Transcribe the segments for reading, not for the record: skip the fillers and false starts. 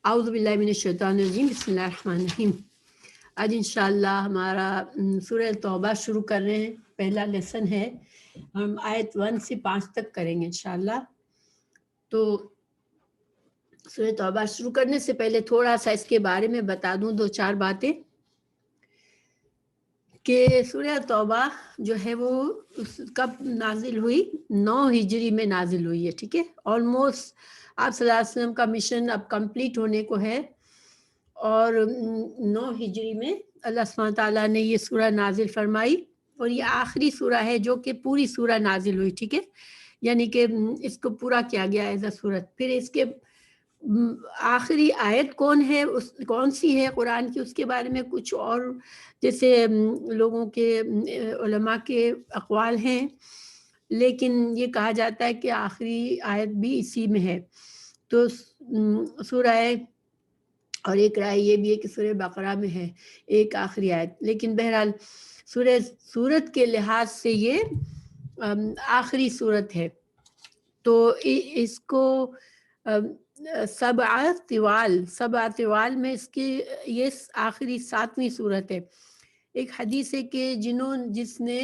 اعوذ باللہ من الشیطان الرجیم، بسم اللہ الرحمن الرحیم۔ آج انشاءاللہ ہمارا سورہ توبہ شروع کر رہے ہیں۔ پہلا لیسن ہے، ہم آیت 1 سے 5 تک کریں گے انشاءاللہ۔ تو سورہ توبہ شروع کرنے سے پہلے تھوڑا سا اس کے بارے میں بتا دوں، 2-4 باتیں کہ سورہ توبہ جو ہے وہ کب نازل ہوئی؟ 9 ہجری میں نازل ہوئی ہے، ٹھیک ہے۔ آلموسٹ آپ صلی اللہ علیہ وسلم کا مشن اب کمپلیٹ ہونے کو ہے، اور 9 ہجری میں اللہ سبحانہ تعالیٰ نے یہ سورہ نازل فرمائی، اور یہ آخری سورہ ہے جو کہ پوری سورہ نازل ہوئی، ٹھیک ہے، یعنی کہ اس کو پورا کیا گیا ایز اے سورت۔ پھر اس کے آخری آیت کون سی ہے قرآن کی، اس کے بارے میں کچھ اور جیسے لوگوں کے علماء کے اقوال ہیں، لیکن یہ کہا جاتا ہے کہ آخری آیت بھی اسی میں ہے۔ تو سورہ، اور ایک رائے یہ بھی ہے کہ سورہ بقرہ میں ہے ایک آخری آیت، لیکن بہرحال سورت کے لحاظ سے یہ آخری سورت ہے۔ تو اس کو سبع طوال میں اس کی یہ آخری 7ویں سورت ہے۔ ایک حدیث ہے کہ جس نے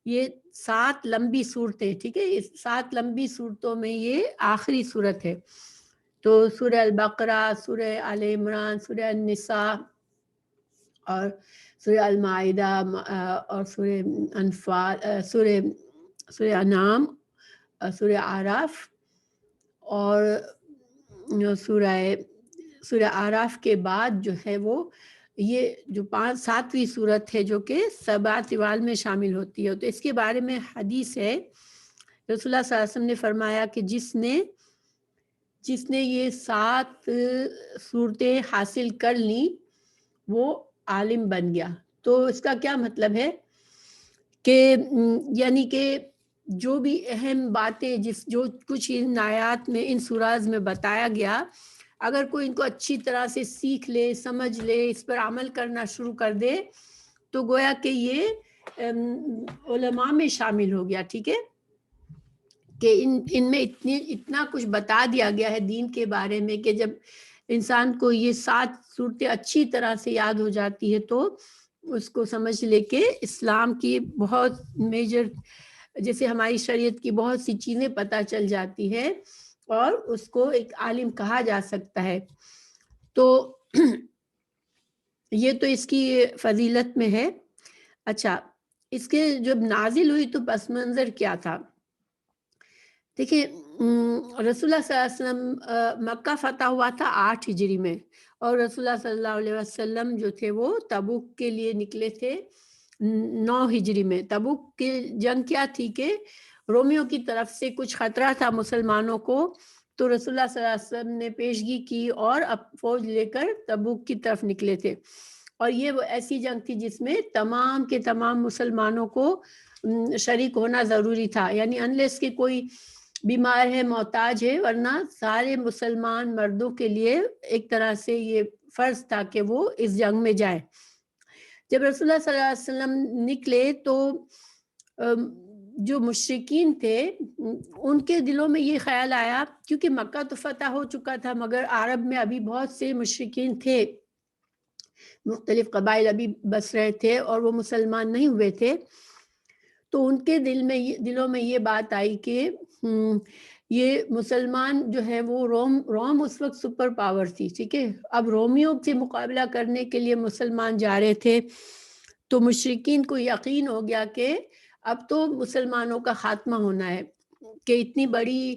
یہ 7 لمبی صورتیں، ٹھیک ہے، اس 7 لمبی صورتوں میں یہ آخری صورت ہے۔ تو سورہ البقرہ، سورہ آل عمران، سورہ النساء، اور سورہ المائدہ، اور سورہ انفال، سورہ انعام، سورہ اعراف، اور سورہ اعراف کے بعد جو ہے وہ یہ جو 7ویں صورت ہے جو کہ سبع طوال میں شامل ہوتی ہے۔ تو اس کے بارے میں حدیث ہے، رسول اللہ صلی اللہ علیہ وسلم نے فرمایا کہ جس نے یہ 7 صورتیں حاصل کر لیں وہ عالم بن گیا۔ تو اس کا کیا مطلب ہے کہ یعنی کہ جو بھی اہم باتیں جو کچھ ان آیات میں، ان سوراز میں بتایا گیا، اگر کوئی ان کو اچھی طرح سے سیکھ لے، سمجھ لے، اس پر عمل کرنا شروع کر دے، تو گویا کہ یہ علماء میں شامل ہو گیا، ٹھیک ہے، کہ ان میں اتنا کچھ بتا دیا گیا ہے دین کے بارے میں کہ جب انسان کو یہ 7 صورتیں اچھی طرح سے یاد ہو جاتی ہے تو اس کو سمجھ لے کہ اسلام کی بہت میجر، جیسے ہماری شریعت کی بہت سی چیزیں پتہ چل جاتی ہے، اور اس کو ایک عالم کہا جا سکتا ہے۔ تو یہ تو اس کی فضیلت میں ہے۔ اچھا، اس کے جب نازل ہوئی تو پس منظر کیا تھا؟ دیکھیں، رسول اللہ صلی اللہ علیہ وسلم مکہ فتح ہوا تھا 8 ہجری میں، اور رسول اللہ صلی اللہ علیہ وسلم جو تھے وہ تبوک کے لیے نکلے تھے 9 ہجری میں۔ تبوک کی جنگ کیا تھی کہ رومیوں کی طرف سے کچھ خطرہ تھا مسلمانوں کو، تو رسول اللہ صلی اللہ علیہ وسلم نے پیشگی کی اور اب فوج لے کر تبوک کی طرف نکلے تھے، اور یہ وہ ایسی جنگ تھی جس میں تمام کے تمام مسلمانوں کو شریک ہونا ضروری تھا، یعنی انلیس کہ کوئی بیمار ہے، محتاج ہے، ورنہ سارے مسلمان مردوں کے لیے ایک طرح سے یہ فرض تھا کہ وہ اس جنگ میں جائیں۔ جب رسول اللہ صلی اللہ علیہ وسلم نکلے تو جو مشرکین تھے ان کے دلوں میں یہ خیال آیا، کیونکہ مکہ تو فتح ہو چکا تھا مگر عرب میں ابھی بہت سے مشرکین تھے، مختلف قبائل ابھی بس رہے تھے اور وہ مسلمان نہیں ہوئے تھے، تو ان کے دلوں میں یہ بات آئی کہ یہ مسلمان جو ہے وہ روم اس وقت سپر پاور تھی، ٹھیک ہے، اب رومیوں سے مقابلہ کرنے کے لیے مسلمان جا رہے تھے، تو مشرکین کو یقین ہو گیا کہ اب تو مسلمانوں کا خاتمہ ہونا ہے، کہ اتنی بڑی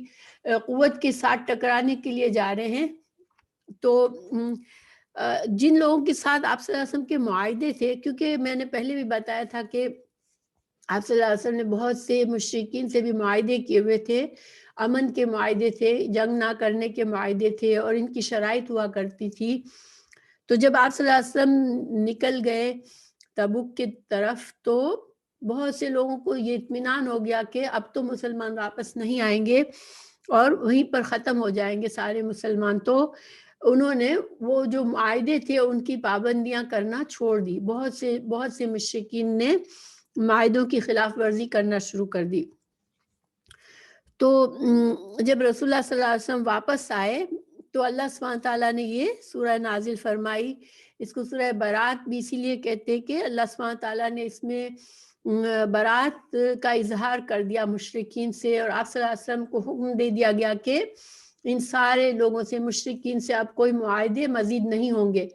قوت کے ساتھ ٹکرانے کے لیے جا رہے ہیں۔ تو جن لوگوں کے ساتھ آپ صلی اللہ علیہ وسلم کے معاہدے تھے، کیونکہ میں نے پہلے بھی بتایا تھا کہ آپ صلی اللہ علیہ وسلم نے بہت سے مشرکین سے بھی معاہدے کیے ہوئے تھے، امن کے معاہدے تھے، جنگ نہ کرنے کے معاہدے تھے، اور ان کی شرائط ہوا کرتی تھی۔ تو جب آپ صلی اللہ علیہ وسلم نکل گئے تبوک کی طرف تو بہت سے لوگوں کو یہ اطمینان ہو گیا کہ اب تو مسلمان واپس نہیں آئیں گے اور وہیں پر ختم ہو جائیں گے سارے مسلمان، تو انہوں نے وہ جو معاہدے تھے ان کی پابندیاں کرنا چھوڑ دی، بہت سے مشرکین نے معاہدوں کی خلاف ورزی کرنا شروع کر دی۔ تو جب رسول اللہ صلی اللہ علیہ وسلم واپس آئے تو اللہ سبحانہ تعالیٰ نے یہ سورہ نازل فرمائی. اس کو سورہ برات بھی اسی لیے کہتے ہیں کہ اللہ سبحانہ تعالیٰ نے اس میں برات کا اظہار کر دیا مشرکین سے، اور آپ صلی اللہ علیہ وسلم کو حکم دے دیا گیا کہ ان سارے لوگوں سے، مشرکین سے اب کوئی معاہدے مزید نہیں ہوں گے.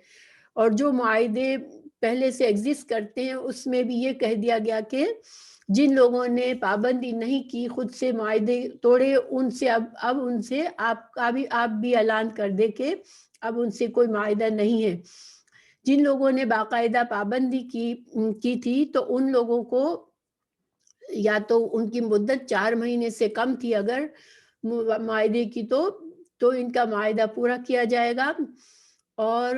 اور جو معاہدے پہلے سے ایگزسٹ کرتے ہیں اس میں بھی یہ کہہ دیا گیا کہ جن لوگوں نے پابندی نہیں کی، خود سے معاہدے توڑے، ان سے اب ان سے آپ بھی اعلان کر دے کہ اب ان سے کوئی معاہدہ نہیں ہے. جن لوگوں نے باقاعدہ پابندی کی تھی تو ان لوگوں کو یا تو ان کی مدت 4 مہینے سے کم تھی اگر معاہدے کی تو ان کا معاہدہ پورا کیا جائے گا، اور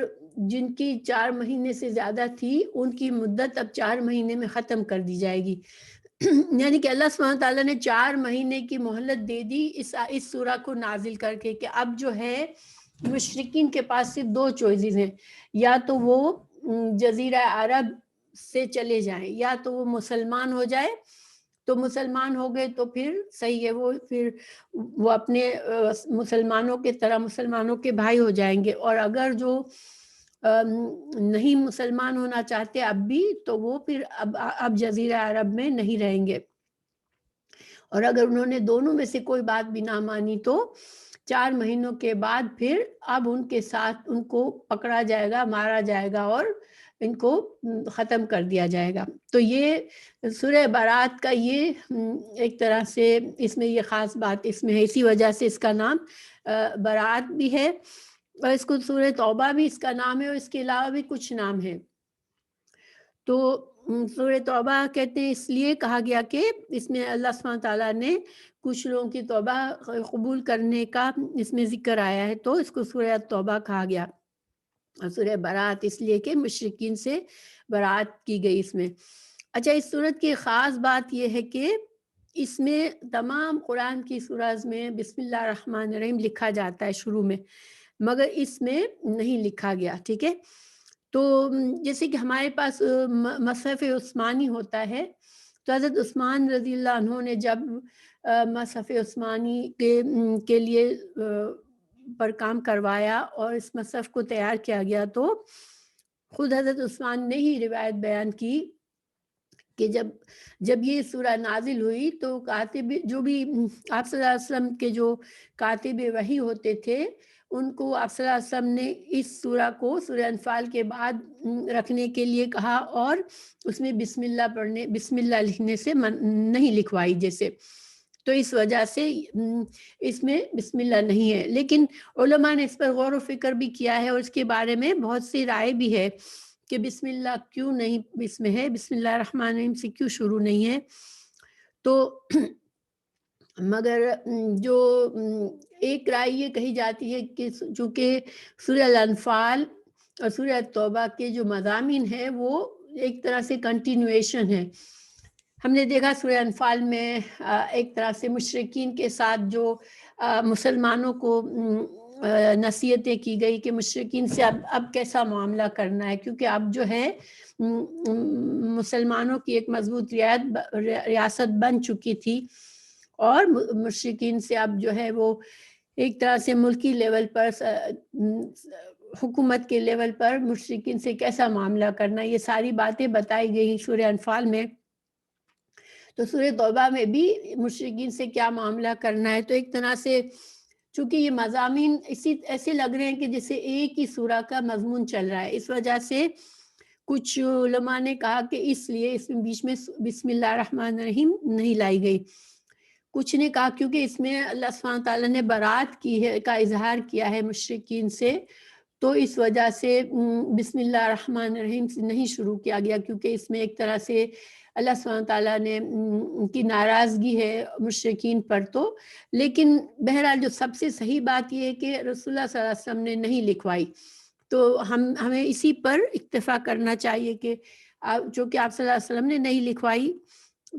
جن کی 4 مہینے سے زیادہ تھی ان کی مدت اب 4 مہینے میں ختم کر دی جائے گی. یعنی کہ اللہ سبحانہ تعالیٰ نے 4 مہینے کی مہلت دے دی اس سورہ کو نازل کر کے کہ اب جو ہے مشرکین کے پاس صرف 2 چوائسز ہیں، یا تو وہ جزیرہ عرب سے چلے جائیں، یا تو وہ مسلمان ہو جائے. تو مسلمان ہو گئے تو پھر صحیح ہے، وہ اپنے مسلمانوں کے طرح مسلمانوں کے بھائی ہو جائیں گے. اور اگر جو نہیں مسلمان ہونا چاہتے اب بھی، تو وہ پھر اب جزیرہ عرب میں نہیں رہیں گے. اور اگر انہوں نے دونوں میں سے کوئی بات بھی نہ مانی تو 4 مہینوں کے بعد پھر اب ان کے ساتھ ان کو پکڑا جائے گا، مارا جائے گا اور ان کو ختم کر دیا جائے گا. تو یہ سورہ برات کا یہ ایک طرح سے اس میں یہ خاص بات اس میں ہے، اسی وجہ سے اس کا نام برات بھی ہے. اور اس کو سورہ توبہ بھی اس کا نام ہے، اور اس کے علاوہ بھی کچھ نام ہے. تو سورہ توبہ کہتے ہیں اس لیے کہا گیا کہ اس میں اللہ سبحانہ تعالیٰ نے کچھ لوگوں کی توبہ قبول کرنے کا اس میں ذکر آیا ہے، تو اس کو سورہ توبہ کہا گیا. اور سورہ برات اس لیے کہ مشرکین سے برات کی گئی اس میں. اچھا، اس سورت کی خاص بات یہ ہے کہ اس میں تمام قرآن کی سورات میں بسم اللہ الرحمن الرحیم لکھا جاتا ہے شروع میں، مگر اس میں نہیں لکھا گیا. ٹھیک ہے، تو جیسے کہ ہمارے پاس مصحف عثمانی ہوتا ہے، تو حضرت عثمان رضی اللہ عنہ نے جب مصحف عثمانی کے لیے پر کام کروایا اور اس مصحف کو تیار کیا گیا، تو خود حضرت عثمان نے ہی روایت بیان کی کہ جب یہ سورہ نازل ہوئی تو کاتب جو بھی آپ صلی اللہ علیہ وسلم کے جو کاتب وحی ہوتے تھے، ان کو آپ صلی اللہ علیہ وسلم نے اس سورہ کو سورہ انفال کے بعد رکھنے کے لیے کہا، اور اس میں بسم اللہ لکھنے سے نہیں لکھوائی جیسے. تو اس وجہ سے اس میں بسم اللہ نہیں ہے. لیکن علماء نے اس پر غور و فکر بھی کیا ہے، اور اس کے بارے میں بہت سی رائے بھی ہے کہ بسم اللہ کیوں نہیں اس میں ہے، بسم اللہ الرحمن الرحیم سے کیوں شروع نہیں ہے. تو مگر جو ایک رائے یہ کہی جاتی ہے کہ چونکہ سورہ الانفال اور سورہ توبہ کے جو مضامین ہیں وہ ایک طرح سے کنٹینویشن ہے. ہم نے دیکھا سورہ انفال میں ایک طرح سے مشرکین کے ساتھ جو مسلمانوں کو نصیحتیں کی گئی کہ مشرکین سے اب کیسا معاملہ کرنا ہے، کیونکہ اب جو ہے مسلمانوں کی ایک مضبوط ریاست بن چکی تھی، اور مشرکین سے اب جو ہے وہ ایک طرح سے ملکی لیول پر حکومت کے لیول پر مشرکین سے کیسا معاملہ کرنا، یہ ساری باتیں بتائی گئی سورہ انفال میں. تو سورہ توبہ میں بھی مشرکین سے کیا معاملہ کرنا ہے. تو ایک طرح سے چونکہ یہ مضامین ایسے لگ رہے ہیں کہ جیسے ایک ہی سورہ کا مضمون چل رہا ہے، اس وجہ سے کچھ علماء نے کہا کہ اس لیے اس میں بیچ میں بسم اللہ الرحمن الرحیم نہیں لائی گئی. کچھ نے کہا کیونکہ اس میں اللہ سبحانہ تعالیٰ نے برات کا اظہار کیا ہے مشرکین سے، تو اس وجہ سے بسم اللہ الرحمن الرحیم سے نہیں شروع کیا گیا، کیونکہ اس میں ایک طرح سے اللہ سبحانہ تعالیٰ نے کی ناراضگی ہے مشرکین پر. تو لیکن بہرحال جو سب سے صحیح بات یہ ہے کہ رسول اللہ صلی اللہ علیہ وسلم نے نہیں لکھوائی، تو ہمیں اسی پر اکتفا کرنا چاہیے کہ جو کہ آپ صلی اللہ علیہ وسلم نے نہیں لکھوائی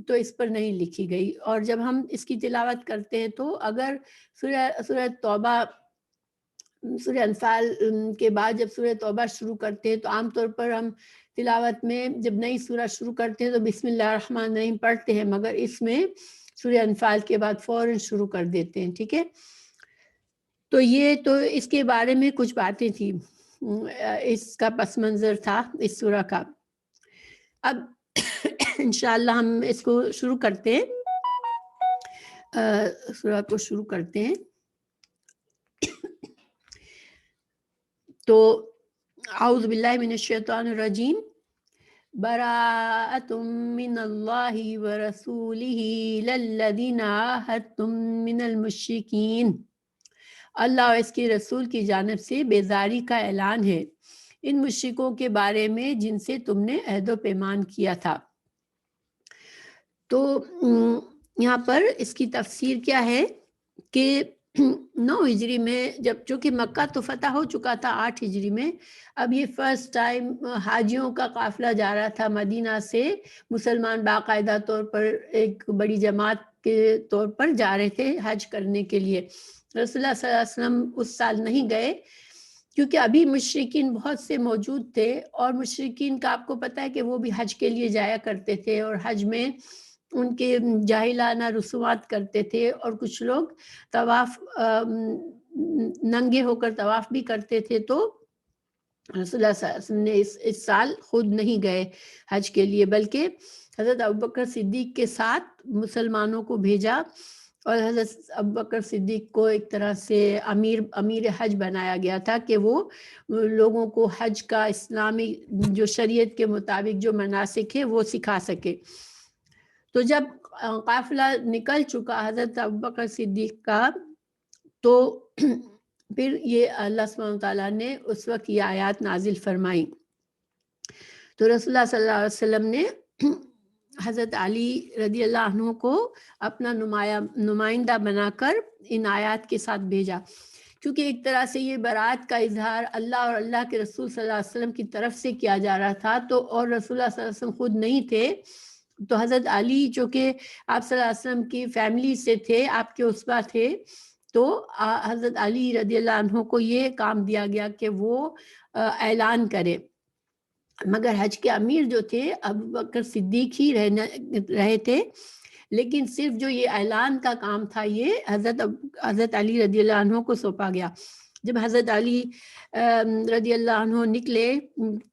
تو اس پر نہیں لکھی گئی. اور جب ہم اس کی تلاوت کرتے ہیں تو اگر سورہ توبہ سورہ انفال کے بعد جب سورہ توبہ شروع کرتے ہیں تو عام طور پر ہم تلاوت میں جب نئی سورہ شروع کرتے ہیں تو بسم اللہ الرحمن الرحیم پڑھتے ہیں، مگر اس میں سورہ انفال کے بعد فوراً شروع کر دیتے ہیں. ٹھیک ہے، تو یہ تو اس کے بارے میں کچھ باتیں تھیں، اس کا پس منظر تھا اس سورہ کا. اب انشاءاللہ ہم اس کو شروع کرتے ہیں، سورہ کو شروع کرتے ہیں. تو اعوذ باللہ من الشیطان الرجیم. براءۃ من اللہ ورسولہ للذین عاہدتم من المشرکین. اللہ اور اس کے رسول کی جانب سے بیزاری کا اعلان ہے ان مشرکوں کے بارے میں جن سے تم نے عہد و پیمان کیا تھا. تو یہاں پر اس کی تفسیر کیا ہے کہ 9 ہجری میں جب چونکہ مکہ تو فتح ہو چکا تھا 8 ہجری میں، اب یہ فرسٹ ٹائم حاجیوں کا قافلہ جا رہا تھا مدینہ سے. مسلمان باقاعدہ طور پر ایک بڑی جماعت کے طور پر جا رہے تھے حج کرنے کے لیے. رسول اللہ صلی اللہ علیہ وسلم اس سال نہیں گئے کیونکہ ابھی مشرکین بہت سے موجود تھے، اور مشرکین کا آپ کو پتہ ہے کہ وہ بھی حج کے لیے جایا کرتے تھے، اور حج میں ان کے جاہلانہ رسومات کرتے تھے، اور کچھ لوگ طواف ننگے ہو کر طواف بھی کرتے تھے. تو رسول اللہ صلی اللہ علیہ وسلم نے اس سال خود نہیں گئے حج کے لیے، بلکہ حضرت ابوبکر صدیق کے ساتھ مسلمانوں کو بھیجا، اور حضرت ابوبکر صدیق کو ایک طرح سے امیر حج بنایا گیا تھا کہ وہ لوگوں کو حج کا اسلامی جو شریعت کے مطابق جو مناسک ہے وہ سکھا سکے. تو جب قافلہ نکل چکا حضرت ابوبکر صدیق کا، تو پھر یہ اللہ سبحانہ وتعالیٰ نے اس وقت یہ آیات نازل فرمائی. تو رسول اللہ صلی اللہ علیہ وسلم نے حضرت علی رضی اللہ عنہ کو اپنا نمائندہ بنا کر ان آیات کے ساتھ بھیجا، کیونکہ ایک طرح سے یہ برات کا اظہار اللہ اور اللہ کے رسول صلی اللہ علیہ وسلم کی طرف سے کیا جا رہا تھا. تو اور رسول اللہ صلی اللہ علیہ وسلم خود نہیں تھے، تو حضرت علی جو کہ آپ صلی اللہ علیہ وسلم کی فیملی سے تھے، آپ کے اسبا تھے، تو حضرت علی رضی اللہ عنہ کو یہ کام دیا گیا کہ وہ اعلان کرے. مگر حج کے امیر جو تھے ابوبکر صدیق ہی رہے تھے، لیکن صرف جو یہ اعلان کا کام تھا یہ حضرت علی رضی اللہ عنہ کو سونپا گیا. جب حضرت علی رضی اللہ عنہ نکلے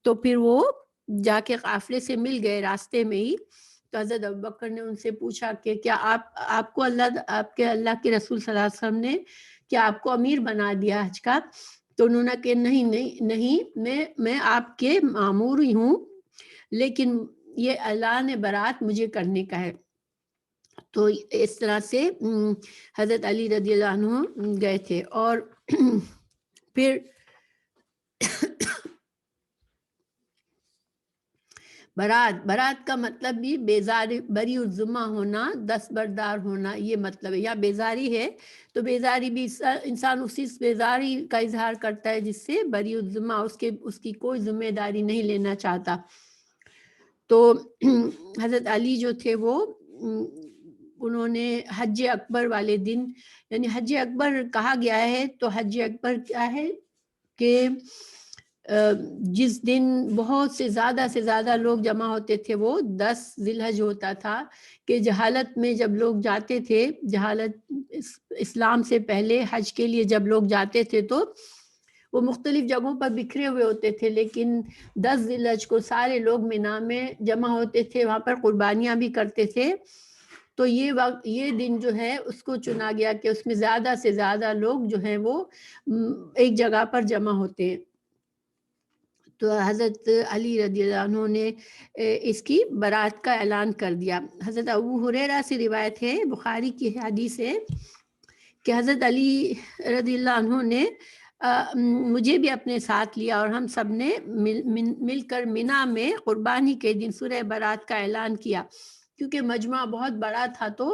تو پھر وہ جا کے قافلے سے مل گئے راستے میں ہی. تو حضرت ابوبکر نے ان سے پوچھا کہ کیا آپ کو آپ کے رسول صلی اللہ علیہ وسلم نے کیا آپ کو امیر بنا دیا حج کا؟ تو انہوں نے کہ نہیں، میں آپ کے مامور ہی ہوں، لیکن یہ اعلان برات مجھے کرنے کا ہے. تو اس طرح سے حضرت علی رضی اللہ عنہ گئے تھے. اور پھر برات کا مطلب بھی بری الذمہ ہونا، دستبردار ہونا، یہ مطلب ہے. یا بیزاری ہے تو بیزاری بھی انسان اسی بیزاری کا اظہار کرتا ہے جس سے بری الذمہ، اس کی کوئی ذمہ داری نہیں لینا چاہتا. تو حضرت علی جو تھے وہ انہوں نے حج اکبر والے دن، یعنی حج اکبر کہا گیا ہے تو حج اکبر کیا ہے کہ جس دن بہت سے زیادہ لوگ جمع ہوتے تھے وہ 10 ذی الحج ہوتا تھا. کہ جہالت میں جب لوگ جاتے تھے، جہالت اسلام سے پہلے حج کے لیے جب لوگ جاتے تھے تو وہ مختلف جگہوں پر بکھرے ہوئے ہوتے تھے، لیکن 10 ذی الحج کو سارے لوگ مینا میں جمع ہوتے تھے، وہاں پر قربانیاں بھی کرتے تھے. تو یہ دن جو ہے اس کو چنا گیا کہ اس میں زیادہ سے زیادہ لوگ جو ہیں وہ ایک جگہ پر جمع ہوتے ہیں. تو حضرت علی رضی اللہ عنہ نے اس کی برات کا اعلان کر دیا. حضرت ابو ہریرہ سے روایت ہے، بخاری کی حدیث ہے کہ حضرت علی رضی اللہ عنہ نے مجھے بھی اپنے ساتھ لیا، اور ہم سب نے مل کر مینا میں قربانی کے دن سورہ برات کا اعلان کیا. کیونکہ مجمع بہت بڑا تھا تو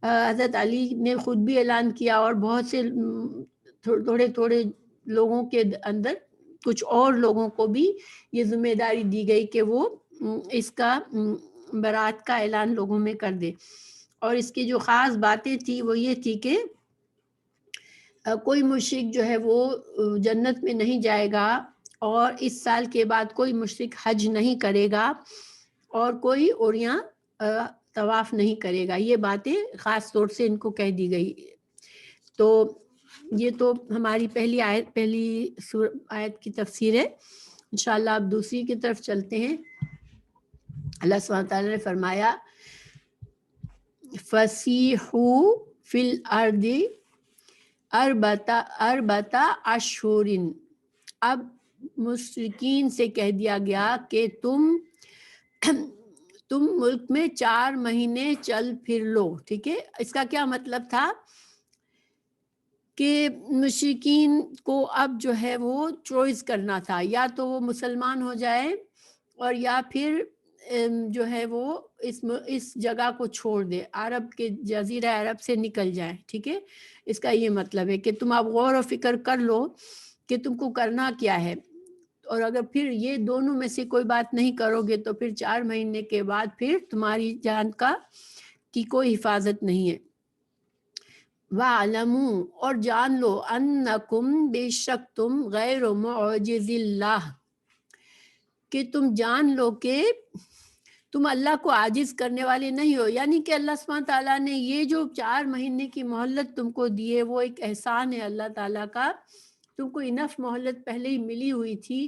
حضرت علی نے خود بھی اعلان کیا، اور بہت سے تھوڑے لوگوں کے اندر کچھ اور لوگوں کو بھی یہ ذمہ داری دی گئی کہ وہ اس کا برات کا اعلان لوگوں میں کر دے. اور اس کی جو خاص باتیں تھی وہ یہ تھی کہ کوئی مشرک جو ہے وہ جنت میں نہیں جائے گا، اور اس سال کے بعد کوئی مشرک حج نہیں کرے گا، اور کوئی عریاں طواف نہیں کرے گا. یہ باتیں خاص طور سے ان کو کہہ دی گئی. تو یہ تو ہماری پہلی آیت کی تفسیر ہے. انشاءاللہ اب دوسری کی طرف چلتے ہیں. اللہ سبحانہ تعالیٰ نے فرمایا فَسِیحُوا فِی الْأَرْضِ أَرْبَعَةَ أَشْہُرٍ. اب مشرکین سے کہہ دیا گیا کہ تم ملک میں 4 مہینے چل پھر لو. ٹھیک ہے، اس کا کیا مطلب تھا کہ مشرکین کو اب جو ہے وہ چوائس کرنا تھا، یا تو وہ مسلمان ہو جائے اور یا پھر جو ہے وہ اس جگہ کو چھوڑ دے، عرب کے جزیرہ عرب سے نکل جائے. ٹھیک ہے، اس کا یہ مطلب ہے کہ تم اب غور و فکر کر لو کہ تم کو کرنا کیا ہے، اور اگر پھر یہ دونوں میں سے کوئی بات نہیں کرو گے تو پھر 4 مہینے کے بعد پھر تمہاری جان کی کوئی حفاظت نہیں ہے. وَاعْلَمُوا، اور جان لو، أَنَّكُمْ، بے شک تم، غیر معجز اللہ، کہ تم جان لو کہ تم اللہ کو عاجز کرنے والے نہیں ہو. یعنی کہ اللہ سبحانہ تعالیٰ نے یہ جو 4 مہینے کی مہلت تم کو دی ہے وہ ایک احسان ہے اللہ تعالیٰ کا. تم کو انف مہلت پہلے ہی ملی ہوئی تھی.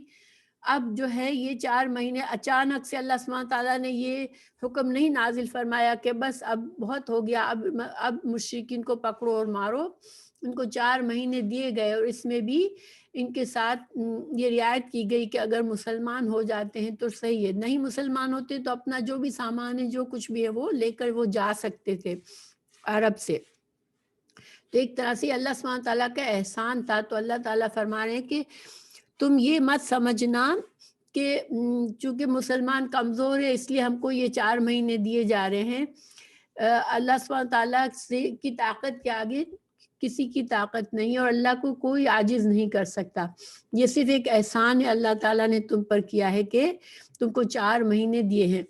اب جو ہے یہ 4 مہینے اچانک سے اللہ سبحانہ تعالیٰ نے یہ حکم نہیں نازل فرمایا کہ بس اب بہت ہو گیا، اب مشرکین کو پکڑو اور مارو. ان کو 4 مہینے دیے گئے، اور اس میں بھی ان کے ساتھ یہ رعایت کی گئی کہ اگر مسلمان ہو جاتے ہیں تو صحیح ہے، نہیں مسلمان ہوتے تو اپنا جو بھی سامان ہے، جو کچھ بھی ہے وہ لے کر وہ جا سکتے تھے عرب سے. تو ایک طرح سے اللہ سبحانہ تعالیٰ کا احسان تھا. تو اللہ تعالیٰ فرما رہے ہیں کہ تم یہ مت سمجھنا کہ چونکہ مسلمان کمزور ہے اس لیے ہم کو یہ 4 مہینے دیے جا رہے ہیں. اللہ سبحانہ تعالیٰ کی طاقت کے آگے کسی کی طاقت نہیں، اور اللہ کو کوئی عاجز نہیں کر سکتا. یہ صرف ایک احسان ہے اللہ تعالیٰ نے تم پر کیا ہے کہ تم کو 4 مہینے دیے ہیں.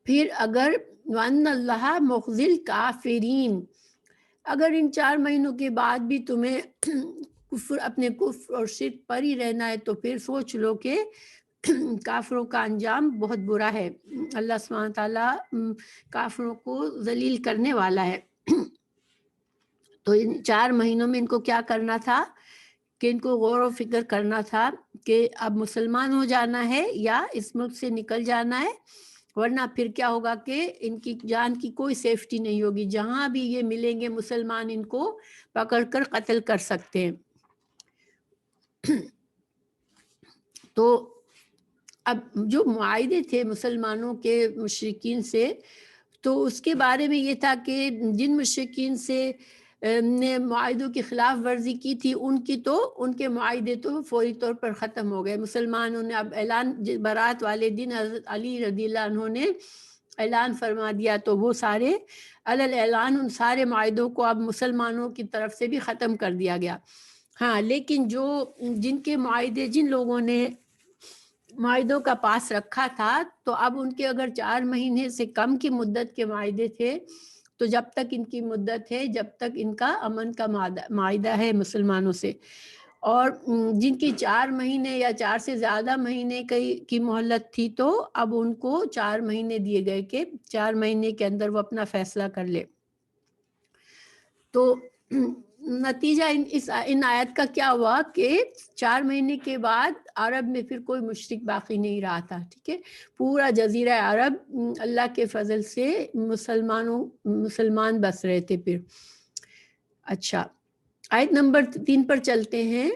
پھر اگر وَأَنَّ اللَّهَ مُخْزِي الْكَافِرِينَ، اگر ان 4 مہینوں کے بعد بھی تمہیں اپنے کفر اور شرک پر ہی رہنا ہے تو پھر سوچ لو کہ کافروں کا انجام بہت برا ہے. اللہ سبحانہ تعالیٰ کافروں کو ذلیل کرنے والا ہے. تو ان 4 مہینوں میں ان کو کیا کرنا تھا کہ ان کو غور و فکر کرنا تھا کہ اب مسلمان ہو جانا ہے یا اس ملک سے نکل جانا ہے، ورنہ پھر کیا ہوگا کہ ان کی جان کی کوئی سیفٹی نہیں ہوگی. جہاں بھی یہ ملیں گے مسلمان ان کو پکڑ کر قتل کر سکتے ہیں. تو اب جو معاہدے تھے مسلمانوں کے مشرکین سے، تو اس کے بارے میں یہ تھا کہ جن مشرکین سے نے معاہدوں کی خلاف ورزی کی تھی ان کے معاہدے تو فوری طور پر ختم ہو گئے. مسلمانوں نے اب اعلان برات والے دن حضرت علی رضی اللہ عنہ نے اعلان فرما دیا، تو وہ سارے علل اعلان ان سارے معاہدوں کو اب مسلمانوں کی طرف سے بھی ختم کر دیا گیا. ہاں، لیکن جن لوگوں نے معاہدوں کا پاس رکھا تھا تو اب ان کے اگر 4 مہینے سے کم کی مدت کے معاہدے تھے تو جب تک ان کی مدت ہے، جب تک ان کا امن کا معاہدہ ہے مسلمانوں سے، اور جن کی 4 مہینے یا 4 سے زیادہ مہینے کی مہلت تھی تو اب ان کو 4 مہینے دیے گئے کہ 4 مہینے کے اندر وہ اپنا فیصلہ کر لے. تو نتیجہ ان آیت کا کیا ہوا کہ 4 مہینے کے بعد عرب میں پھر کوئی مشرک باقی نہیں رہا تھا. ٹھیک ہے، پورا جزیرہ عرب اللہ کے فضل سے مسلمان بس رہے تھے. پھر اچھا، آیت نمبر 3 پر چلتے ہیں.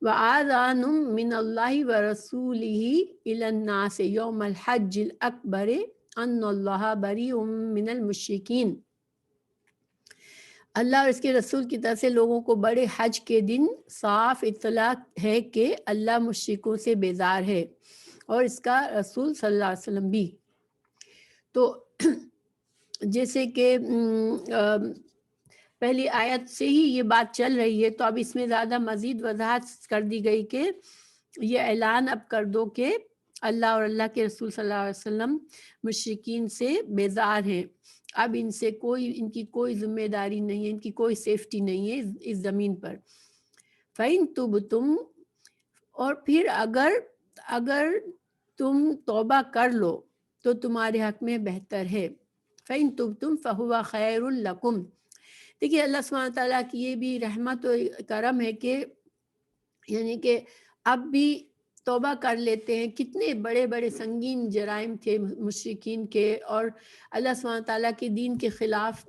وَآذَانٌ مِّنَ اللَّهِ وَرَسُولِهِ إِلَى النَّاسِ يَوْمَ الْحَجِّ الْأَكْبَرِ أَنَّ اللَّهَ بَرِيءٌ مِّنَ الْمُشْرِكِينَ. اللہ اور اس کے رسول کی طرف سے لوگوں کو بڑے حج کے دن صاف اطلاع ہے کہ اللہ مشرکوں سے بیزار ہے، اور اس کا رسول صلی اللہ علیہ وسلم بھی. تو جیسے کہ پہلی آیت سے ہی یہ بات چل رہی ہے، تو اب اس میں زیادہ مزید وضاحت کر دی گئی کہ یہ اعلان اب کر دو کہ اللہ اور اللہ کے رسول صلی اللہ علیہ وسلم مشرکین سے بیزار ہیں. اب ان کی کوئی ذمہ داری نہیں ہے، ان کی کوئی سیفٹی نہیں ہے اس زمین پر. فَإِن تُبْتُمْ، اور پھر اگر تم توبہ کر لو تو تمہارے حق میں بہتر ہے. فَإِن تُبْتُمْ فَهُوَ خَيْرٌ لَكُمْ، دیکھیے اللہ سبحانہ تعالیٰ کی یہ بھی رحمت و کرم ہے کہ یعنی کہ اب بھی توبہ کر لیتے ہیں. کتنے بڑے بڑے سنگین جرائم تھے مشرکین کے، اور اللہ سبحانہ تعالیٰ کے دین کے خلاف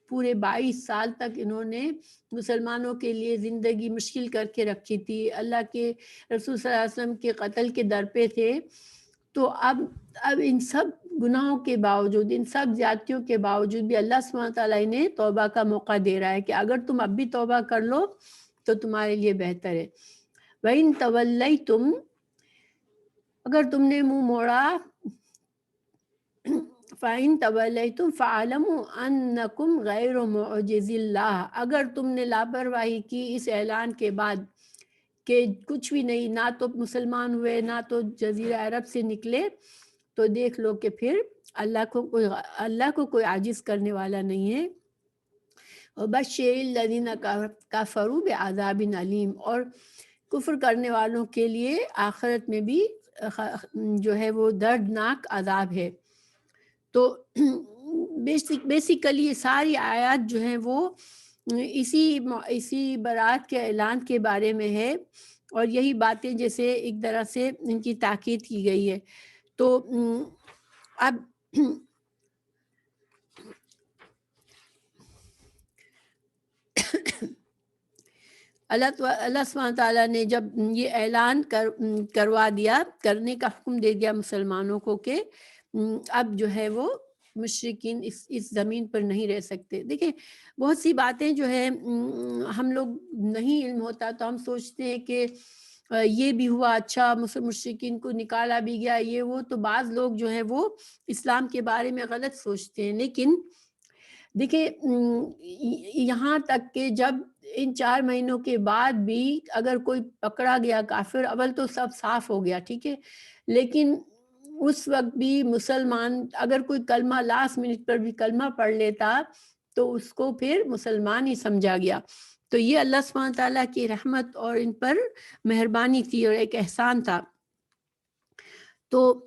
پورے 22 سال تک انہوں نے مسلمانوں کے لیے زندگی مشکل کر کے رکھی تھی. اللہ کے رسول صلی اللہ علیہ وسلم کے قتل کے در پہ تھے. تو اب ان سب گناہوں کے باوجود، ان سب زیادتیوں کے باوجود بھی اللہ سبحانہ تعالیٰ انہیں توبہ کا موقع دے رہا ہے کہ اگر تم اب بھی توبہ کر لو تو تمہارے لیے بہتر ہے. وَإِن تَوَلَّيْتُمْ، اگر تم نے منہ موڑا، فَإِن تَوَلَّيْتُمْ فَاعْلَمُوا أَنَّكُمْ غَيْرُ مُعْجِزِ اللَّهِ، اگر تم نے لاپرواہی کی اس اعلان کے بعد کہ کچھ بھی نہیں، نہ تو مسلمان ہوئے نہ تو جزیرہ عرب سے نکلے، تو دیکھ لو کہ پھر اللہ کو کوئی عاجز کرنے والا نہیں ہے. وَبَشِّرِ الَّذِينَ كَفَرُوا بِعَذَابٍ أَلِيمٍ، اور کفر کرنے والوں کے لیے آخرت میں بھی جو ہے وہ دردناک عذاب ہے. تو بیسیکلی یہ ساری آیات جو ہیں وہ اسی برات کے اعلان کے بارے میں ہے، اور یہی باتیں جیسے ایک طرح سے ان کی تاکید کی گئی ہے. تو اب اللہ سبحانہ تعالیٰ نے جب یہ اعلان کروا دیا، کرنے کا حکم دے دیا مسلمانوں کو کہ اب جو ہے وہ مشرکین اس زمین پر نہیں رہ سکتے. دیکھیں بہت سی باتیں جو ہے ہم لوگ نہیں علم ہوتا تو ہم سوچتے ہیں کہ یہ بھی ہوا، اچھا مشرکین کو نکالا بھی گیا، یہ وہ. تو بعض لوگ جو ہے وہ اسلام کے بارے میں غلط سوچتے ہیں. لیکن دیکھیں یہاں تک کہ جب ان 4 مہینوں کے بعد بھی اگر کوئی پکڑا گیا کافر، اول تو سب صاف ہو گیا، ٹھیک ہے، لیکن اس وقت بھی مسلمان اگر کوئی کلمہ لاسٹ منٹ پر بھی کلمہ پڑھ لیتا تو اس کو پھر مسلمان ہی سمجھا گیا. تو یہ اللہ سبحانہ تعالیٰ کی رحمت اور ان پر مہربانی تھی اور ایک احسان تھا. تو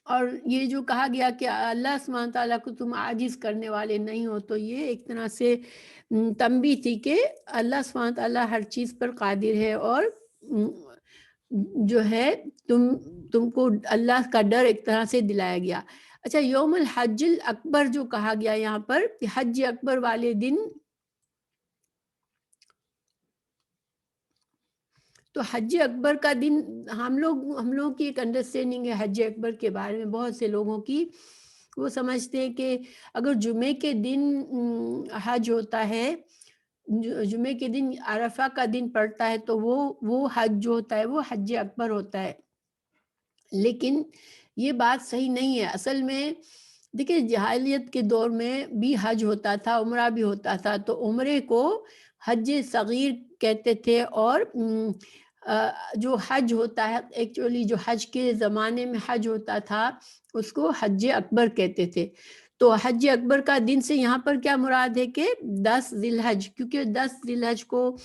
اور یہ جو کہا گیا کہ اللہ سبحانہ تعالیٰ کو تم عاجز کرنے والے نہیں ہو، تو یہ ایک طرح سے تنبیہ تھی کہ اللہ سبحانہ تعالیٰ ہر چیز پر قادر ہے، اور جو ہے تم کو اللہ کا ڈر ایک طرح سے دلایا گیا. اچھا، یوم الحج الاکبر جو کہا گیا یہاں پر کہ حج اکبر والے دن، تو حج اکبر کا دن ہم لوگوں کی ایک انڈرسٹینڈنگ ہے حج اکبر کے بارے میں. بہت سے لوگوں کی وہ سمجھتے ہیں کہ اگر جمعے کے دن حج ہوتا ہے، جمعے کے دن عرفہ کا دن پڑتا ہے، تو وہ حج جو ہوتا ہے وہ حج اکبر ہوتا ہے. لیکن یہ بات صحیح نہیں ہے. اصل میں دیکھیں جاہلیت کے دور میں بھی حج ہوتا تھا، عمرہ بھی ہوتا تھا. تو عمرے کو حج صغیر کہتے تھے، اور جو حج ہوتا ہے ایکچولی جو حج کے زمانے میں حج ہوتا تھا اس کو حج اکبر کہتے تھے. تو حج اکبر کا دن سے یہاں پر کیا مراد ہے کہ 10 ذی الحج، کیونکہ 10 ذی الحج کو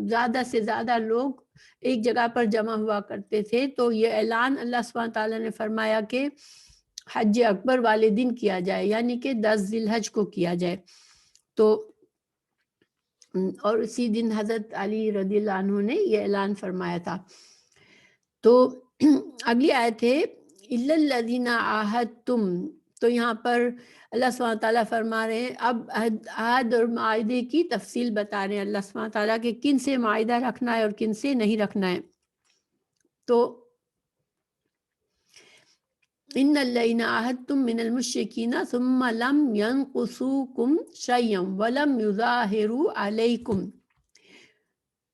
زیادہ سے زیادہ لوگ ایک جگہ پر جمع ہوا کرتے تھے. تو یہ اعلان اللہ سبحانہ تعالیٰ نے فرمایا کہ حج اکبر والے دن کیا جائے، یعنی کہ 10 ذی الحج کو کیا جائے. تو اور اسی دن حضرت علی رضی اللہ عنہ نے یہ اعلان فرمایا تھا. تو اگلی آیت ہے اِلَّا الَّذِينَ عَاهَدتُّمْ. تو یہاں پر اللہ سبحانہ تعالیٰ فرما رہے ہیں، اب عہد اور معاہدے کی تفصیل بتا رہے ہیں اللہ سبحانہ تعالیٰ کہ کن سے معاہدہ رکھنا ہے اور کن سے نہیں رکھنا ہے. تو ان الذین عاہدتم من المشرکین ثم لم ينقصوکم شیئا ولم یظاہروا علیکم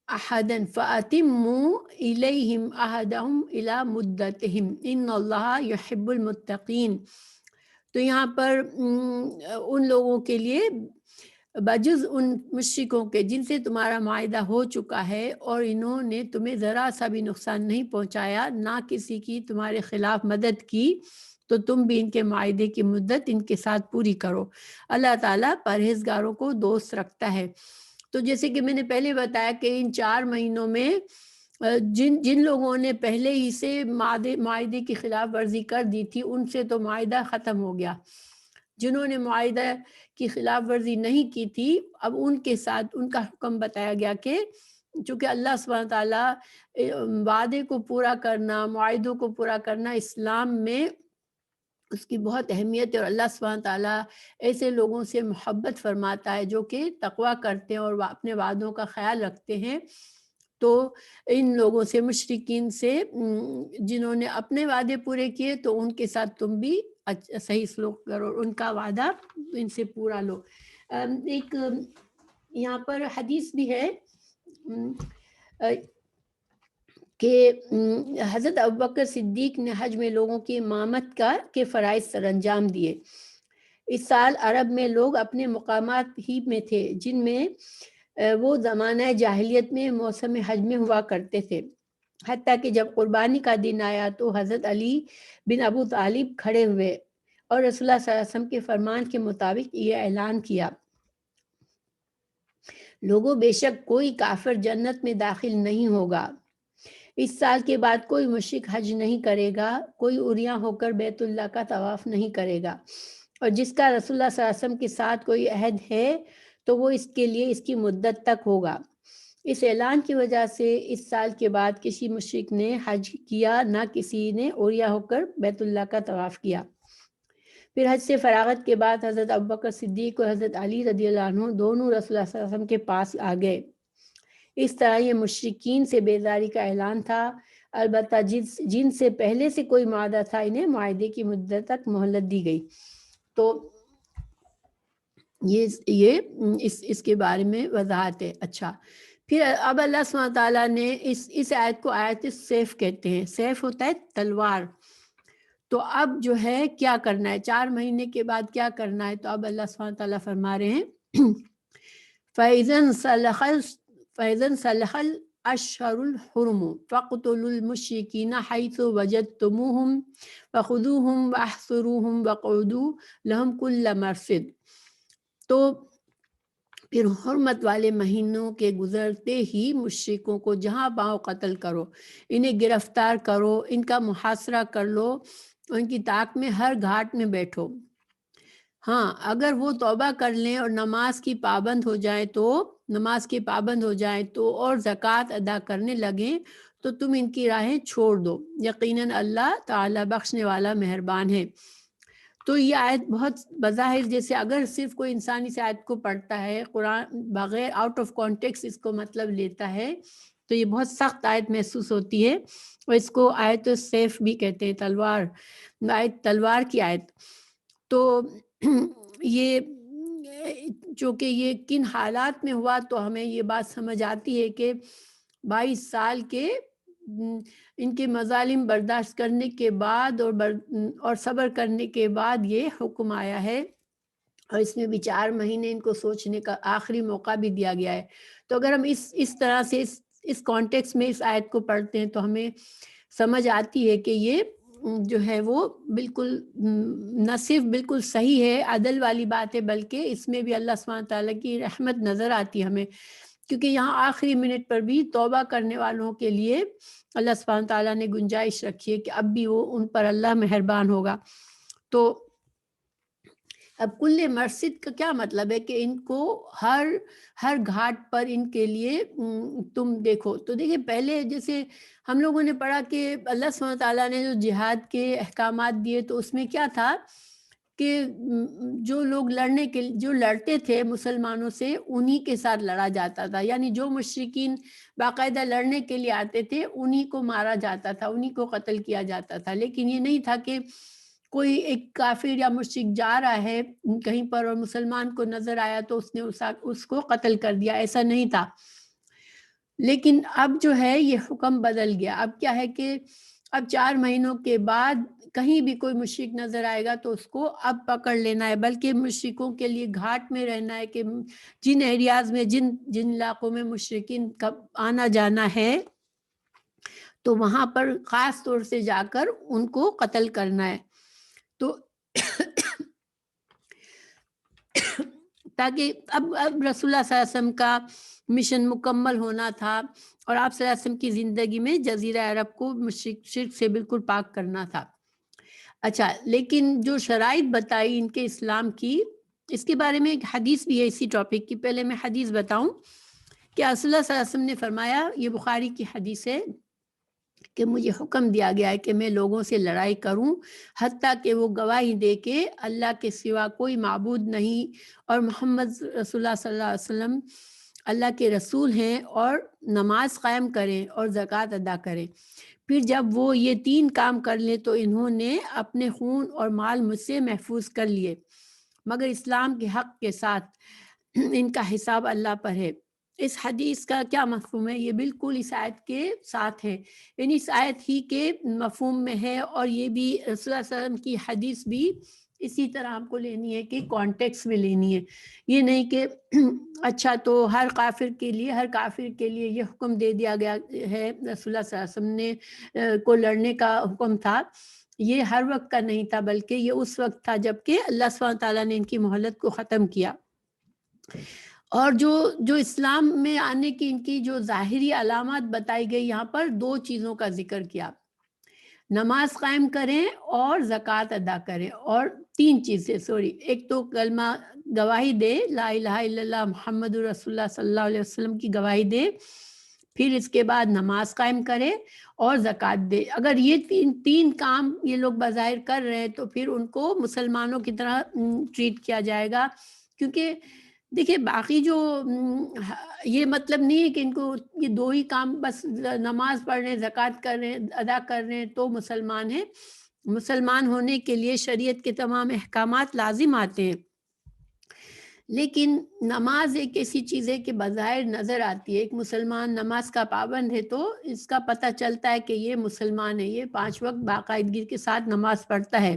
احدا فاتموا الیہم عہدہم الی مدتہم ان اللہ یحب المتقین. تو یہاں پر ان لوگوں کے لیے بجز ان مشرکوں کے جن سے تمہارا معاہدہ ہو چکا ہے اور انہوں نے تمہیں ذرا سا بھی نقصان نہیں پہنچایا، نہ کسی کی تمہارے خلاف مدد کی، تو تم بھی ان کے معاہدے کی مدت ان کے ساتھ پوری کرو. اللہ تعالیٰ پرہیزگاروں کو دوست رکھتا ہے. تو جیسے کہ میں نے پہلے بتایا کہ ان 4 مہینوں میں جن لوگوں نے پہلے ہی سے معاہدے کی خلاف ورزی کر دی تھی ان سے تو معاہدہ ختم ہو گیا. جنہوں نے معاہدہ کی خلاف ورزی نہیں کی تھی اب ان کے ساتھ ان کا حکم بتایا گیا کہ چونکہ اللہ سبحانہ تعالیٰ وعدے کو پورا کرنا، معاہدوں کو پورا کرنا اسلام میں اس کی بہت اہمیت ہے، اور اللہ سبحانہ تعالیٰ ایسے لوگوں سے محبت فرماتا ہے جو کہ تقویٰ کرتے ہیں اور اپنے وعدوں کا خیال رکھتے ہیں. تو ان لوگوں سے، مشرکین سے جنہوں نے اپنے وعدے پورے کیے تو ان کے ساتھ تم بھی صحیح سلوک کرو، ان کا وعدہ ان سے پورا لو. ایک یہاں پر حدیث بھی ہے کہ حضرت ابوبکر صدیق نے حج میں لوگوں کی امامت کے فرائض سر انجام دیے. اس سال عرب میں لوگ اپنے مقامات ہی میں تھے جن میں وہ زمانہ جاہلیت میں موسم حج میں ہوا کرتے تھے، حتیٰ کہ جب قربانی کا دن آیا تو حضرت علی بن ابو طالب کھڑے ہوئے اور رسول اللہ صلی اللہ علیہ وسلم کے فرمان کے مطابق یہ اعلان کیا: لوگوں، بے شک کوئی کافر جنت میں داخل نہیں ہوگا. اس سال کے بعد کوئی مشرک حج نہیں کرے گا، کوئی عریاں ہو کر بیت اللہ کا طواف نہیں کرے گا، اور جس کا رسول اللہ صلی اللہ علیہ وسلم کے ساتھ کوئی عہد ہے تو وہ اس کے لیے اس کی مدت تک ہوگا. اس اعلان کی وجہ سے اس سال کے بعد کسی مشرک نے حج کیا، نہ کسی نے عریاں ہو کر بیت اللہ کا طواف کیا. پھر حج سے فراغت کے بعد حضرت ابوبکر صدیق اور حضرت علی رضی اللہ عنہ دونوں رسول اللہ صلی اللہ علیہ وسلم کے پاس آ گئے. اس طرح یہ مشرکین سے بیزاری کا اعلان تھا. البتہ جن سے پہلے سے کوئی معاہدہ تھا انہیں معاہدے کی مدت تک مہلت دی گئی. تو یہ اس کے بارے میں وضاحت ہے. اچھا، پھر اب اللہ سبحانہ تعالیٰ نے اس آیت کو آیت سیف کہتے ہیں. سیف ہوتا ہے تلوار. تو اب جو ہے کیا کرنا ہے، 4 مہینے کے بعد کیا کرنا ہے؟ تو اب اللہ سبحانہ تعالیٰ فرما رہے ہیں فَإِذَا انْسَلَخَ الْأَشْهُرُ الْحُرُمُ فَاقْتُلُوا الْمُشْرِكِينَ حَيْثُ وَجَدتُّمُوهُمْ فَخُذُوهُمْ وَاحْصُرُوهُمْ وَاقْعُدُوا لَهُمْ كُلَّ مَرْصَدٍ. تو پھر حرمت والے مہینوں کے گزرتے ہی مشرکوں کو جہاں پاؤ قتل کرو، انہیں گرفتار کرو، ان کا محاصرہ کر لو، ان کی طاق میں ہر گھاٹ میں بیٹھو. ہاں، اگر وہ توبہ کر لیں اور نماز کے پابند ہو جائیں تو اور زکوٰۃ ادا کرنے لگیں تو تم ان کی راہیں چھوڑ دو، یقیناً اللہ تعالیٰ بخشنے والا مہربان ہے. تو یہ آیت بہت بظاہر جیسے اگر صرف کوئی انسان اس آیت کو پڑھتا ہے، قرآن بغیر آؤٹ آف کانٹیکس اس کو مطلب لیتا ہے تو یہ بہت سخت آیت محسوس ہوتی ہے، اور اس کو آیت سیف بھی کہتے ہیں، تلوار کی آیت. تو یہ چونکہ یہ کن حالات میں ہوا تو ہمیں یہ بات سمجھ آتی ہے کہ 22 سال کے ان کے مظالم برداشت کرنے کے بعد اور صبر کرنے کے بعد یہ حکم آیا ہے، اور اس میں بھی 4 مہینے ان کو سوچنے کا آخری موقع بھی دیا گیا ہے. تو اگر ہم اس طرح سے اس کانٹیکس میں اس آیت کو پڑھتے ہیں تو ہمیں سمجھ آتی ہے کہ یہ جو ہے وہ بالکل نہ صرف بالکل صحیح ہے، عدل والی بات ہے، بلکہ اس میں بھی اللہ سبحانہ تعالیٰ کی رحمت نظر آتی ہے ہمیں، کیونکہ یہاں آخری منٹ پر بھی توبہ کرنے والوں کے لیے اللہ سبحانہ تعالیٰ نے گنجائش رکھی ہے کہ اب بھی وہ ان پر اللہ مہربان ہوگا. تو اب کل مرصد کا کیا مطلب ہے کہ ان کو ہر گھاٹ پر ان کے لیے تم دیکھو. تو دیکھیں پہلے جیسے ہم لوگوں نے پڑھا کہ اللہ سبحانہ تعالیٰ نے جو جہاد کے احکامات دیے تو اس میں کیا تھا کہ جو لوگ جو لڑتے تھے مسلمانوں سے انہی کے ساتھ لڑا جاتا تھا، یعنی جو مشرکین باقاعدہ لڑنے کے لیے آتے تھے انہی کو مارا جاتا تھا، انہی کو قتل کیا جاتا تھا. لیکن یہ نہیں تھا کہ کوئی ایک کافر یا مشرک جا رہا ہے کہیں پر اور مسلمان کو نظر آیا تو اس نے اس کو قتل کر دیا، ایسا نہیں تھا. لیکن اب جو ہے یہ حکم بدل گیا. اب کیا ہے کہ اب 4 مہینوں کے بعد کہیں بھی کوئی مشرک نظر آئے گا تو اس کو اب پکڑ لینا ہے، بلکہ مشرکوں کے لیے گھاٹ میں رہنا ہے کہ جن ایریاز میں جن علاقوں میں مشرکین کا آنا جانا ہے تو وہاں پر خاص طور سے جا کر ان کو قتل کرنا ہے. تو تاکہ اب رسول اللہ صلی اللہ علیہ وسلم کا مشن مکمل ہونا تھا، اور آپ صلی اللہ علیہ وسلم کی زندگی میں جزیرہ عرب کو شرک سے بالکل پاک کرنا تھا۔ اچھا، لیکن جو شرائط بتائی ان کے اسلام کی، اس کے بارے میں ایک حدیث بھی ہے اسی ٹاپک کی۔ پہلے میں حدیث بتاؤں کہ رسول اللہ صلی اللہ علیہ وسلم نے فرمایا، یہ بخاری کی حدیث ہے، کہ مجھے حکم دیا گیا ہے کہ میں لوگوں سے لڑائی کروں حتیٰ کہ وہ گواہی دے کہ اللہ کے سوا کوئی معبود نہیں اور محمد رسول اللہ صلی اللہ علیہ وسلم اللہ کے رسول ہیں، اور نماز قائم کریں اور زکوٰۃ ادا کریں۔ پھر جب وہ یہ 3 کام کر لیں تو انہوں نے اپنے خون اور مال مجھ سے محفوظ کر لیے، مگر اسلام کے حق کے ساتھ ان کا حساب اللہ پر ہے۔ اس حدیث کا کیا مفہوم ہے؟ یہ بالکل اس آیت کے ساتھ ہے، یعنی اس آیت ہی کے مفہوم میں ہے، اور یہ بھی رسول اللہ صلی اللہ علیہ وسلم کی حدیث بھی اسی طرح آپ کو لینی ہے کہ کانٹیکس میں لینی ہے۔ یہ نہیں کہ اچھا تو ہر کافر کے لیے یہ حکم دے دیا گیا ہے، رسول اللہ صلی اللہ علیہ وسلم نے کو لڑنے کا حکم تھا، یہ ہر وقت کا نہیں تھا، بلکہ یہ اس وقت تھا جب کہ اللہ سبحانہ تعالیٰ نے ان کی مہلت کو ختم کیا۔ اور جو اسلام میں آنے کی ان کی جو ظاہری علامات بتائی گئی، یہاں پر 2 چیزوں کا ذکر کیا، نماز قائم کریں اور زکوٰۃ ادا کریں، اور 3 چیزیں ایک تو کلمہ گواہی دے، لا الہ الا اللہ محمد رسول اللہ صلی اللہ علیہ وسلم کی گواہی دے، پھر اس کے بعد نماز قائم کرے اور زکوٰۃ دے۔ اگر یہ تین کام یہ لوگ بظاہر کر رہے ہیں تو پھر ان کو مسلمانوں کی طرح ٹریٹ کیا جائے گا، کیونکہ دیکھیے باقی جو یہ مطلب نہیں ہے کہ ان کو یہ 2 ہی کام، بس نماز پڑھ رہے ہیں، زکوٰۃ کر رہے ہیں، ادا کر رہے ہیں تو مسلمان ہیں۔ مسلمان ہونے کے لیے شریعت کے تمام احکامات لازم آتے ہیں، لیکن نماز ایک ایسی چیز ہے کہ بظاہر نظر آتی ہے۔ ایک مسلمان نماز کا پابند ہے تو اس کا پتہ چلتا ہے کہ یہ مسلمان ہے، یہ 5 وقت باقاعدگی کے ساتھ نماز پڑھتا ہے،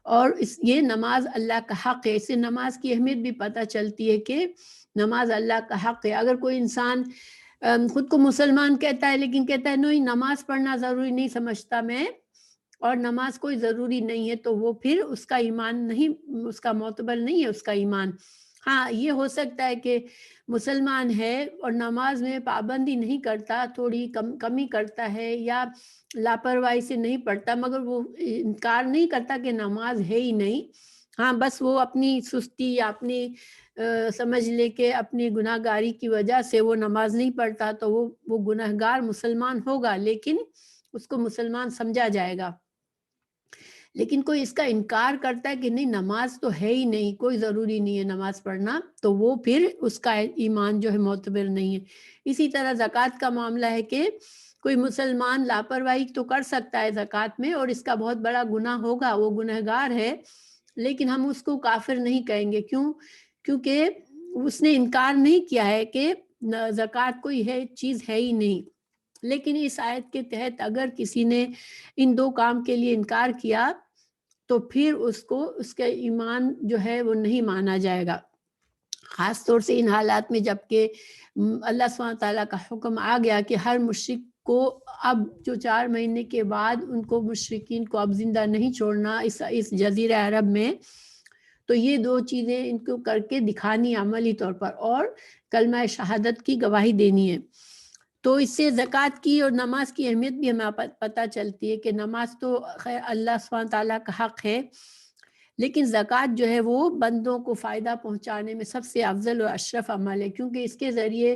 اور یہ نماز اللہ کا حق ہے۔ اس سے نماز کی اہمیت بھی پتہ چلتی ہے کہ نماز اللہ کا حق ہے۔ اگر کوئی انسان خود کو مسلمان کہتا ہے لیکن کہتا ہے نہیں نماز پڑھنا ضروری نہیں سمجھتا میں، اور نماز کوئی ضروری نہیں ہے، تو وہ پھر اس کا ایمان نہیں، اس کا معتبر نہیں ہے اس کا ایمان۔ ہاں یہ ہو سکتا ہے کہ مسلمان ہے اور نماز میں پابندی نہیں کرتا، تھوڑی کمی کرتا ہے یا لاپرواہی سے نہیں پڑھتا، مگر وہ انکار نہیں کرتا کہ نماز ہے ہی نہیں۔ ہاں بس وہ اپنی سستی یا اپنی سمجھ لے کہ اپنی گناہ گاری کی وجہ سے وہ نماز نہیں پڑھتا، تو وہ گناہ گار مسلمان ہوگا، لیکن اس کو مسلمان سمجھا جائے گا۔ لیکن کوئی اس کا انکار کرتا ہے کہ نہیں نماز تو ہے ہی نہیں، کوئی ضروری نہیں ہے نماز پڑھنا، تو وہ پھر اس کا ایمان جو ہے معتبر نہیں ہے۔ اسی طرح زکوٰۃ کا معاملہ ہے کہ کوئی مسلمان لاپرواہی تو کر سکتا ہے زکوٰۃ میں، اور اس کا بہت بڑا گناہ ہوگا، وہ گناہ گار ہے، لیکن ہم اس کو کافر نہیں کہیں گے۔ کیونکہ اس نے انکار نہیں کیا ہے کہ زکوٰۃ کوئی چیز ہے ہی نہیں۔ لیکن اس آیت کے تحت اگر کسی نے ان 2 کام کے لیے انکار کیا تو پھر اس کا ایمان جو ہے وہ نہیں مانا جائے گا، خاص طور سے ان حالات میں جب کہ اللہ سبحانہ تعالیٰ کا حکم آ گیا کہ ہر مشرک کو اب جو 4 مہینے کے بعد ان کو مشرکین کو اب زندہ نہیں چھوڑنا اس جزیرہ عرب میں، تو یہ 2 چیزیں ان کو کر کے دکھانی عملی طور پر، اور کلمہ شہادت کی گواہی دینی ہے۔ تو اس سے زکوٰۃ کی اور نماز کی اہمیت بھی ہمیں پتہ چلتی ہے کہ نماز تو خیر اللہ سبحانہ تعالیٰ کا حق ہے، لیکن زکوٰۃ جو ہے وہ بندوں کو فائدہ پہنچانے میں سب سے افضل و اشرف عمل ہے، کیونکہ اس کے ذریعے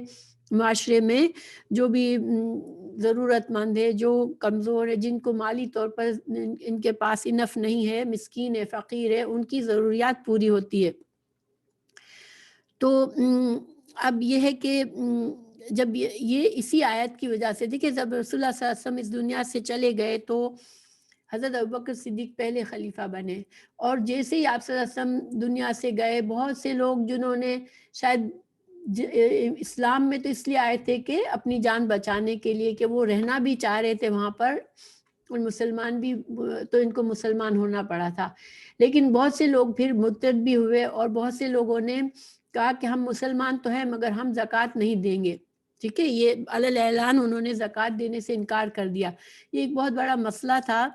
معاشرے میں جو بھی ضرورت مند ہے، جو کمزور ہے، جن کو مالی طور پر ان کے پاس انف نہیں ہے، مسکین ہے، فقیر ہے، ان کی ضروریات پوری ہوتی ہے۔ تو اب یہ ہے کہ جب یہ اسی آیت کی وجہ سے دیکھیں، جب رسول اللہ صلی اللہ علیہ وسلم اس دنیا سے چلے گئے تو حضرت ابوبکر صدیق پہلے خلیفہ بنے، اور جیسے ہی آپ صلی اللہ علیہ وسلم دنیا سے گئے، بہت سے لوگ جنہوں نے شاید اسلام میں تو اس لیے آئے تھے کہ اپنی جان بچانے کے لیے، کہ وہ رہنا بھی چاہ رہے تھے وہاں پر، اور مسلمان بھی تو ان کو مسلمان ہونا پڑا تھا، لیکن بہت سے لوگ پھر مرتد بھی ہوئے، اور بہت سے لوگوں نے کہا کہ ہم مسلمان تو ہیں مگر ہم زکوٰۃ نہیں دیں گے، ٹھیک ہے، یہ علی اعلان انہوں نے زکوٰۃ دینے سے انکار کر دیا۔ یہ ایک بہت بڑا مسئلہ تھا،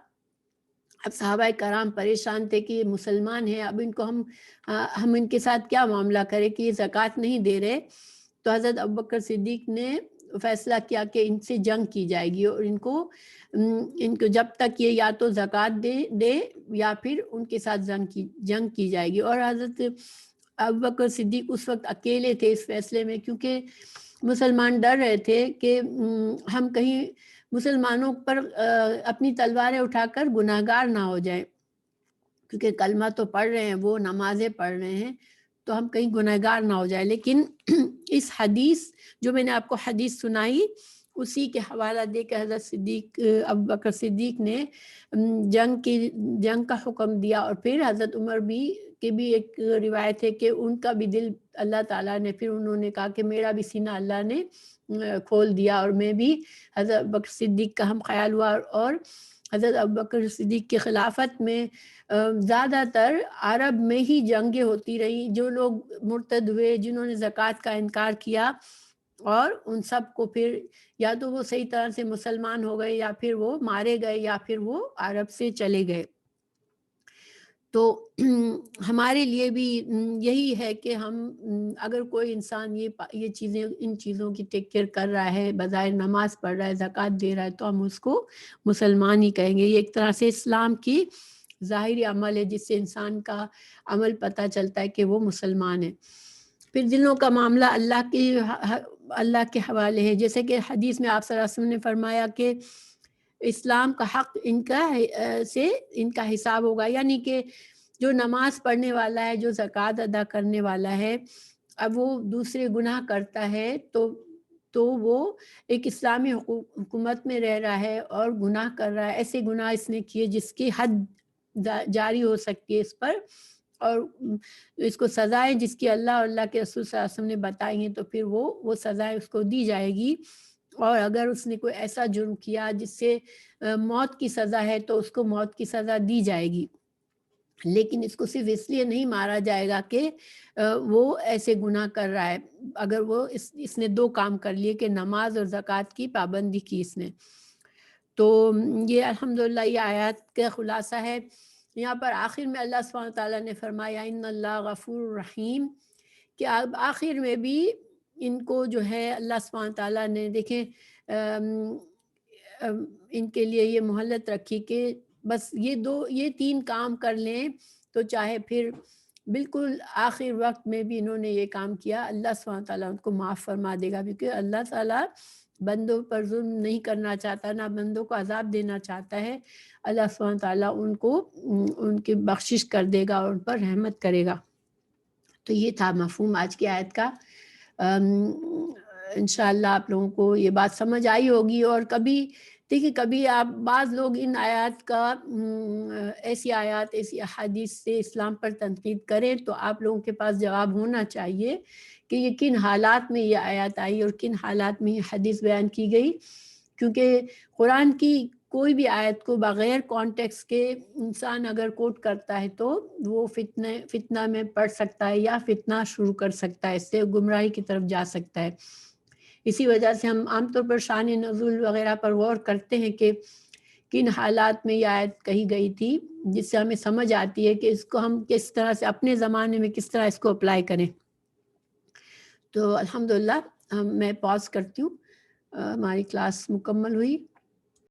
اب صحابہ کرام پریشان تھے کہ یہ مسلمان ہیں، اب ان کو ہم ان کے ساتھ کیا معاملہ کریں کہ یہ زکوٰۃ نہیں دے رہے۔ تو حضرت ابوبکر صدیق نے فیصلہ کیا کہ ان سے جنگ کی جائے گی اور ان کو جب تک یہ یا تو زکوٰۃ دے یا پھر ان کے ساتھ جنگ کی جائے گی. اور حضرت ابوبکر صدیق اس وقت اکیلے تھے اس فیصلے میں، کیونکہ مسلمان ڈر رہے تھے کہ ہم کہیں مسلمانوں پر اپنی تلواریں اٹھا کر گناہگار نہ ہو جائیں، کیونکہ کلمہ تو پڑھ رہے ہیں، وہ نمازیں پڑھ رہے ہیں، تو ہم کہیں گناہگار نہ ہو جائے. لیکن اس حدیث جو میں نے آپ کو حدیث سنائی، اسی کے حوالہ دے کے حضرت ابوبکر صدیق نے جنگ کا حکم دیا. اور پھر حضرت عمر کی بھی ایک روایت ہے کہ ان کا بھی دل اللہ تعالیٰ نے، پھر انہوں نے کہا کہ میرا بھی سینہ اللہ نے کھول دیا اور میں بھی حضرت ابوبکر صدیق کا ہم خیال ہوا. اور حضرت ابوبکر صدیق کی خلافت میں زیادہ تر عرب میں ہی جنگیں ہوتی رہی. جو لوگ مرتد ہوئے، جنہوں نے زکوٰۃ کا انکار کیا، اور ان سب کو پھر یا تو وہ صحیح طرح سے مسلمان ہو گئے، یا پھر وہ مارے گئے، یا پھر وہ عرب سے چلے گئے. تو ہمارے لیے بھی یہی ہے کہ ہم اگر کوئی انسان یہ چیزیں، ان چیزوں کی ٹیک کیئر کر رہا ہے، بظاہر نماز پڑھ رہا ہے، زکوٰۃ دے رہا ہے، تو ہم اس کو مسلمان ہی کہیں گے. یہ ایک طرح سے اسلام کی ظاہری عمل ہے جس سے انسان کا عمل پتہ چلتا ہے کہ وہ مسلمان ہے. پھر دلوں کا معاملہ اللہ کے حوالے ہے. جیسے کہ حدیث میں آپ صلی اللہ علیہ وسلم نے فرمایا کہ اسلام کا حق ان کا حساب ہوگا، یعنی کہ جو نماز پڑھنے والا ہے، جو زکوٰۃ ادا کرنے والا ہے، اب وہ دوسرے گناہ کرتا ہے تو وہ ایک اسلامی حکومت میں رہ رہا ہے اور گناہ کر رہا ہے. ایسے گناہ اس نے کیے جس کی حد جاری ہو سکتی ہے اس پر، اور اس کو سزائیں جس کی اللہ اور اللہ کے رسول صلی اللہ علیہ وسلم نے بتائی ہیں، تو پھر وہ سزائیں اس کو دی جائے گی. اور اگر اس نے کوئی ایسا جرم کیا جس سے موت کی سزا ہے، تو اس کو موت کی سزا دی جائے گی. لیکن اس کو صرف اس لیے نہیں مارا جائے گا کہ وہ ایسے گناہ کر رہا ہے. اگر وہ اس نے دو کام کر لیے کہ نماز اور زکوٰۃ کی پابندی کی اس نے. تو یہ الحمدللہ یہ آیات کا خلاصہ ہے. یہاں پر آخر میں اللہ سبحانہ تعالیٰ نے فرمایا ان اللہ غفور رحیم، کہ اب آخر میں بھی ان کو جو ہے اللہ سبحانہ تعالیٰ نے دیکھیں ان کے لیے یہ مہلت رکھی کہ بس یہ 3 کام کر لیں، تو چاہے پھر بالکل آخر وقت میں بھی انہوں نے یہ کام کیا، اللہ سبحانہ تعالیٰ ان کو معاف فرما دے گا. کیونکہ اللہ تعالیٰ بندوں پر ظلم نہیں کرنا چاہتا، نہ بندوں کو عذاب دینا چاہتا ہے. اللہ سبحانہ تعالیٰ ان کی بخشش کر دے گا اور ان پر رحمت کرے گا. تو یہ تھا مفہوم آج کی آیت کا. انشاءاللہ آپ لوگوں کو یہ بات سمجھ آئی ہوگی. اور کبھی آپ بعض لوگ ان آیات کا ایسی احادیث سے اسلام پر تنقید کریں، تو آپ لوگوں کے پاس جواب ہونا چاہیے کہ یہ کن حالات میں یہ آیات آئی اور کن حالات میں یہ حدیث بیان کی گئی. کیونکہ قرآن کی کوئی بھی آیت کو بغیر کانٹیکس کے انسان اگر کوٹ کرتا ہے تو وہ فتنہ میں پڑ سکتا ہے یا فتنہ شروع کر سکتا ہے، اس سے گمراہی کی طرف جا سکتا ہے. اسی وجہ سے ہم عام طور پر شان نزول وغیرہ پر غور کرتے ہیں کہ کن حالات میں یہ آیت کہی گئی تھی، جس سے ہمیں سمجھ آتی ہے کہ اس کو ہم کس طرح سے اپنے زمانے میں کس طرح اس کو اپلائی کریں. تو الحمدللہ میں پاز کرتی ہوں. ہماری کلاس مکمل ہوئی.